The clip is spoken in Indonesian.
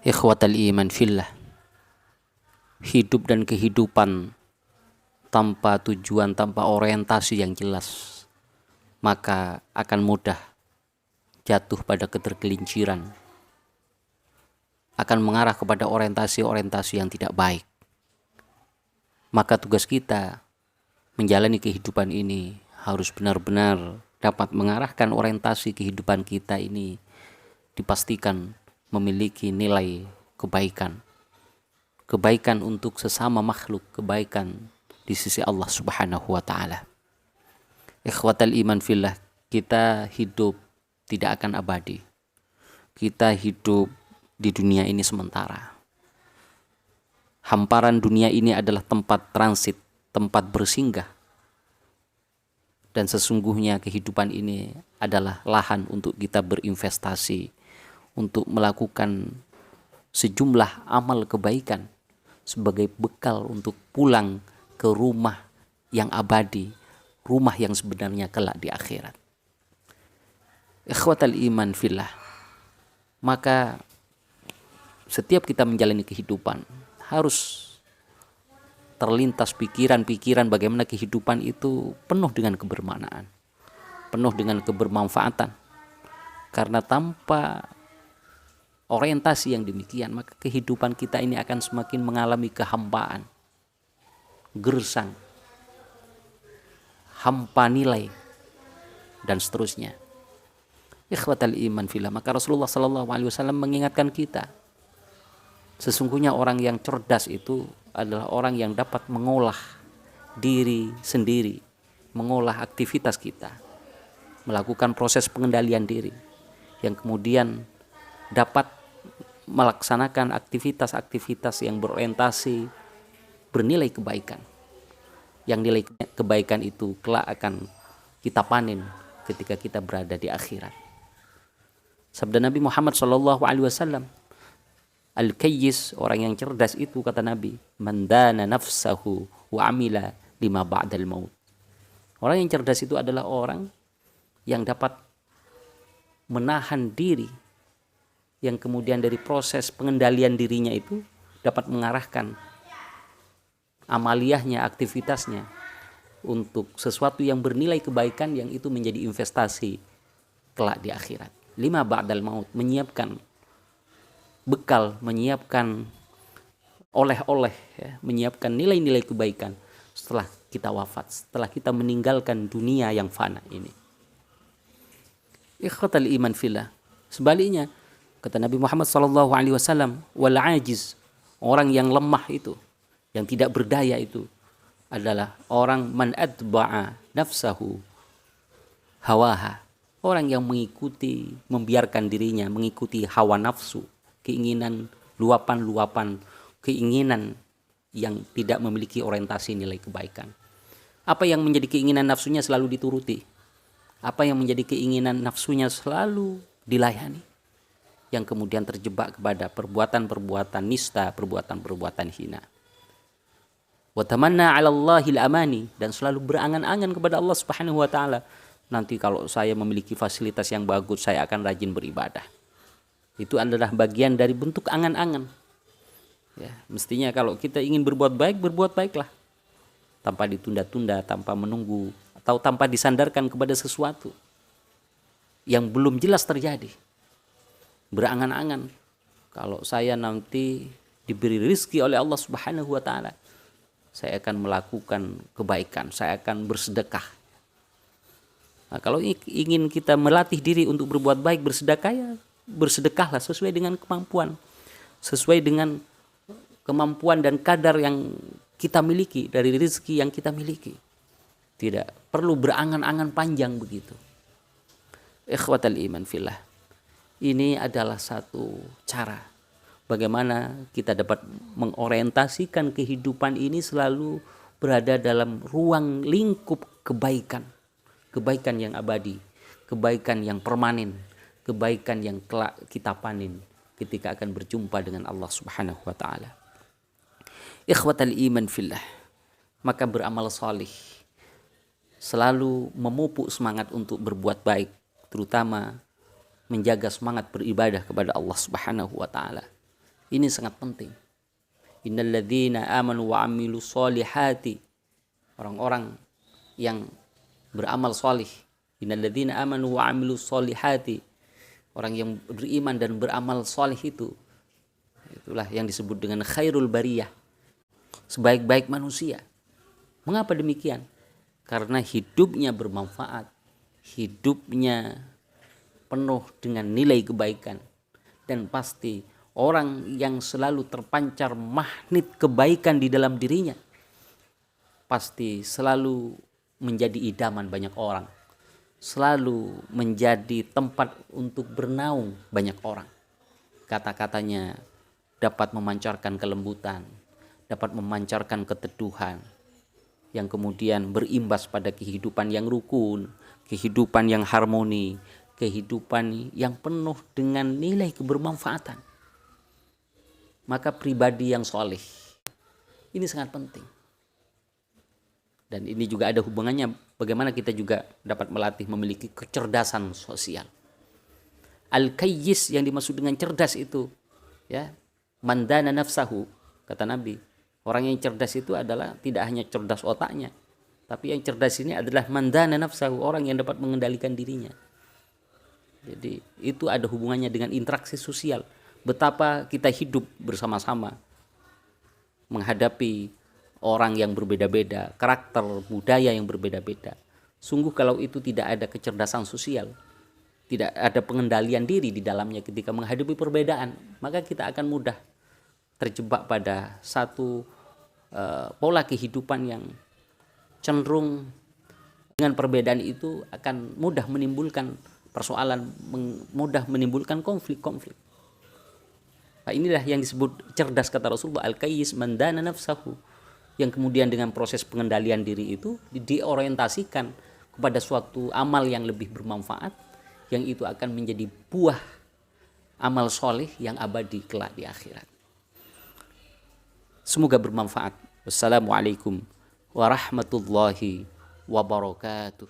Ikhwatal iman fillah, hidup dan kehidupan tanpa tujuan, tanpa orientasi yang jelas, maka akan mudah jatuh pada ketergelinciran, akan mengarah kepada orientasi-orientasi yang tidak baik. Maka tugas kita menjalani kehidupan ini harus benar-benar dapat mengarahkan orientasi kehidupan kita ini dipastikan memiliki nilai kebaikan. Kebaikan untuk sesama makhluk, kebaikan di sisi Allah Subhanahu wa taala. Ikhwatal iman fillah, kita hidup tidak akan abadi. Kita hidup di dunia ini sementara. Hamparan dunia ini adalah tempat transit, tempat bersinggah. Dan sesungguhnya kehidupan ini adalah lahan untuk kita berinvestasi, untuk melakukan sejumlah amal kebaikan sebagai bekal untuk pulang ke rumah yang abadi, rumah yang sebenarnya kelak di akhirat. Ikhwatal iman fillah, maka setiap kita menjalani kehidupan harus terlintas pikiran-pikiran bagaimana kehidupan itu penuh dengan kebermaknaan, penuh dengan kebermanfaatan. Karena tanpa orientasi yang demikian, maka kehidupan kita ini akan semakin mengalami kehampaan, gersang, hampa nilai, dan seterusnya. Ikhwatal iman fillah, maka Rasulullah SAW mengingatkan kita, sesungguhnya orang yang cerdas itu adalah orang yang dapat mengolah diri sendiri, mengolah aktivitas kita, melakukan proses pengendalian diri, yang kemudian dapat melaksanakan aktivitas-aktivitas yang berorientasi bernilai kebaikan. Yang nilai kebaikan itu kelak akan kita panen ketika kita berada di akhirat. Sabda Nabi Muhammad SAW, Al-Kayyis, orang yang cerdas itu, kata Nabi, man dana nafsahu wa amila lima ba'dal maut. Orang yang cerdas itu adalah orang yang dapat menahan diri, yang kemudian dari proses pengendalian dirinya itu dapat mengarahkan amaliyahnya, aktivitasnya untuk sesuatu yang bernilai kebaikan, yang itu menjadi investasi kelak di akhirat. Lima ba'dal maut, menyiapkan bekal, menyiapkan oleh-oleh, ya, menyiapkan nilai-nilai kebaikan setelah kita wafat, setelah kita meninggalkan dunia yang fana ini. Ikhwatal iman fillah, sebaliknya kata Nabi Muhammad SAW, wal ajiz, orang yang lemah itu, yang tidak berdaya itu adalah orang man adba'a nafsahu hawaha, orang yang mengikuti, membiarkan dirinya mengikuti hawa nafsu, keinginan, luapan-luapan keinginan yang tidak memiliki orientasi nilai kebaikan. Apa yang menjadi keinginan nafsunya selalu dituruti, apa yang menjadi keinginan nafsunya selalu dilayani, yang kemudian terjebak kepada perbuatan-perbuatan nista, perbuatan-perbuatan hina. Wa tamanna 'ala Allahil amani, dan selalu berangan-angan kepada Allah Subhanahu wa taala, nanti kalau saya memiliki fasilitas yang bagus, saya akan rajin beribadah. Itu adalah bagian dari bentuk angan-angan. Ya, mestinya kalau kita ingin berbuat baik, berbuat baiklah, tanpa ditunda-tunda, tanpa menunggu, atau tanpa disandarkan kepada sesuatu yang belum jelas terjadi. Berangan-angan, kalau saya nanti diberi rezeki oleh Allah Subhanahu wa taala, saya akan melakukan kebaikan, saya akan bersedekah. Nah, kalau ingin kita melatih diri untuk berbuat baik, bersedekah, ya bersedekahlah sesuai dengan kemampuan, sesuai dengan kemampuan dan kadar yang kita miliki dari rezeki yang kita miliki. Tidak perlu berangan-angan panjang begitu. Ikhwatal iman fillah, ini adalah satu cara bagaimana kita dapat mengorientasikan kehidupan ini selalu berada dalam ruang lingkup kebaikan, kebaikan yang abadi, kebaikan yang permanen, kebaikan yang kelak kita panen ketika akan berjumpa dengan Allah Subhanahu wa taala. Ikhwatal iman fillah, maka beramal salih, selalu memupuk semangat untuk berbuat baik, terutama menjaga semangat beribadah kepada Allah Subhanahu wa taala. Ini sangat penting. Innalladzina amanu wa amilus solihati, orang-orang yang beramal solih. Innalladzina amanu wa amilus solihati, orang yang beriman dan beramal solih itulah yang disebut dengan khairul bariyah, sebaik-baik manusia. Mengapa demikian? Karena hidupnya bermanfaat, hidupnya penuh dengan nilai kebaikan, dan pasti orang yang selalu terpancar magnet kebaikan di dalam dirinya pasti selalu menjadi idaman banyak orang, selalu menjadi tempat untuk bernaung banyak orang. Kata-katanya dapat memancarkan kelembutan, dapat memancarkan keteduhan, yang kemudian berimbas pada kehidupan yang rukun, kehidupan yang harmoni, kehidupan yang penuh dengan nilai kebermanfaatan. Maka pribadi yang soleh ini sangat penting. Dan ini juga ada hubungannya bagaimana kita juga dapat melatih memiliki kecerdasan sosial. Al-kayyis yang dimaksud dengan cerdas itu, ya, mandana nafsahu, kata Nabi. Orang yang cerdas itu adalah tidak hanya cerdas otaknya, tapi yang cerdas ini adalah mandana nafsahu, orang yang dapat mengendalikan dirinya. Jadi itu ada hubungannya dengan interaksi sosial. Betapa kita hidup bersama-sama menghadapi orang yang berbeda-beda, karakter budaya yang berbeda-beda. Sungguh kalau itu tidak ada kecerdasan sosial, tidak ada pengendalian diri di dalamnya ketika menghadapi perbedaan, maka kita akan mudah terjebak pada satu pola kehidupan yang cenderung dengan perbedaan itu akan mudah menimbulkan persoalan, mudah menimbulkan konflik-konflik. Nah, inilah yang disebut cerdas, kata Rasulullah, al-kayyis mandana nafsahu, yang kemudian dengan proses pengendalian diri itu diorientasikan kepada suatu amal yang lebih bermanfaat, yang itu akan menjadi buah amal soleh yang abadi kelak di akhirat. Semoga bermanfaat. Wassalamualaikum warahmatullahi wabarakatuh.